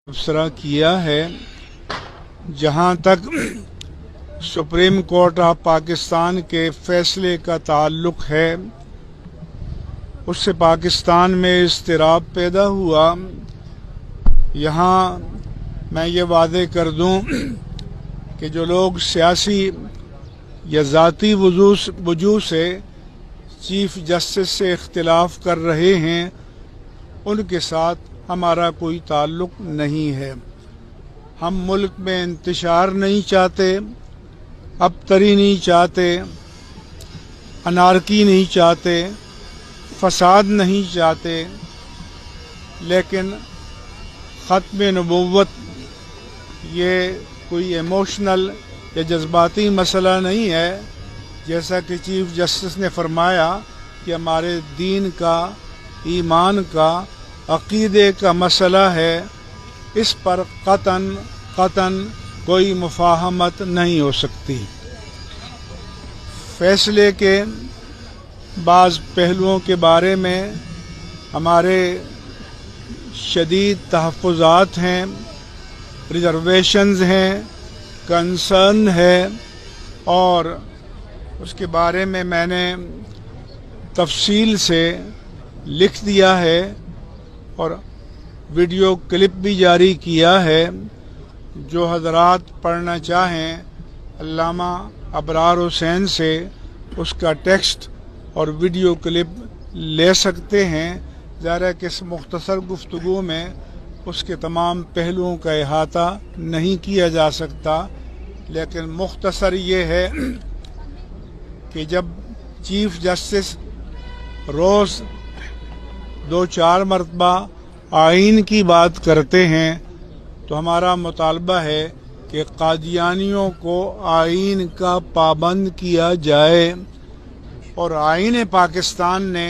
तबसरा किया है। जहाँ तक सुप्रीम कोर्ट ऑफ पाकिस्तान के फैसले का ताल्लुक है, उससे पाकिस्तान में इज़्तिराब पैदा हुआ। यहाँ मैं ये वादे कर दूं कि जो लोग सियासी या ज़ाती वजूह से चीफ जस्टिस से इख्तिलाफ कर रहे हैं, उनके साथ हमारा कोई ताल्लुक नहीं है। हम मुल्क में इंतशार नहीं चाहते, अबतरी नहीं चाहते, अनारकी नहीं चाहते, फसाद नहीं चाहते, लेकिन ख़त्म नबुव्वत ये कोई इमोशनल या जज्बाती मसला नहीं है। जैसा कि चीफ जस्टिस ने फरमाया कि हमारे दीन का, ईमान का, अक़ीदे का मसला है, इस पर क़तन कोई मुफ़ाहमत नहीं हो सकती। फैसले के बाज़ पहलुओं के बारे में हमारे शदीद तहफ़्फ़ुज़ात हैं, रिज़र्वेशंस हैं, कंसर्न है, और उसके बारे में मैंने तफसील से लिख दिया है और वीडियो क्लिप भी जारी किया है। जो हज़रात पढ़ना चाहें अल्लामा अबरार हुसैन से उसका टेक्स्ट और वीडियो क्लिप ले सकते हैं। ज़रा कि इस मुख्तसर गुफ्तगू में उसके तमाम पहलुओं का अहाता नहीं किया जा सकता, लेकिन मुख्तसर ये है कि जब चीफ जस्टिस रोज़ 2-4 मरतबा आइन की बात करते हैं, तो हमारा मुतालबा है कि कादियानियों को आइन का पाबंद किया जाए, और आइन पाकिस्तान ने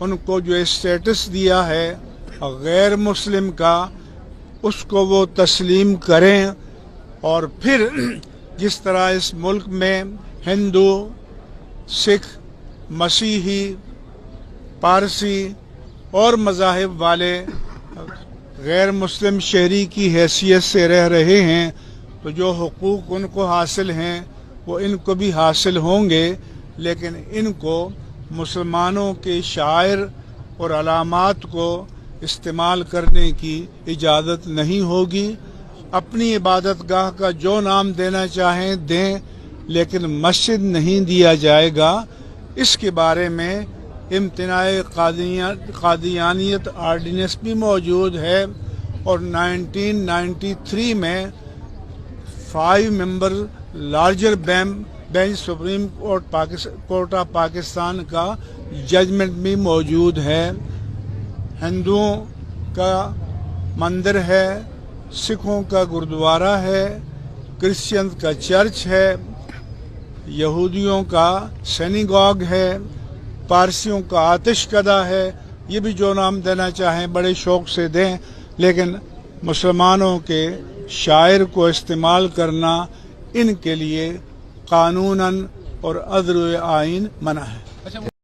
उनको जो स्टेटस दिया है गैर मुस्लिम का, उसको वो तस्लीम करें। और फिर जिस तरह इस मुल्क में हिंदू, सिख, मसीही, पारसी और मज़ाहिब वाले गैर मुस्लिम शहरी की हैसियत से रह रहे हैं, तो जो हुकूक उनको हासिल हैं वो इनको भी हासिल होंगे, लेकिन इनको मुसलमानों के शायर और अलामात को इस्तेमाल करने की इजाज़त नहीं होगी। अपनी इबादत गाह का जो नाम देना चाहें दें, लेकिन मस्जिद नहीं दिया जाएगा। इसके बारे में इम्तनाए कादियानियत आर्डिनेंस भी मौजूद है, और 1993 में 5 member larger bench supreme court of Pakistan का जजमेंट भी मौजूद है। हिंदुओं का मंदिर है, सिखों का गुरुद्वारा है, क्रिश्चियन का चर्च है, यहूदियों का सिनेगॉग है, पारसियों का आतिशकदा है। ये भी जो नाम देना चाहें बड़े शौक़ से दें, लेकिन मुसलमानों के शायर को इस्तेमाल करना इनके लिए कानूनन और अदल आइन मना है।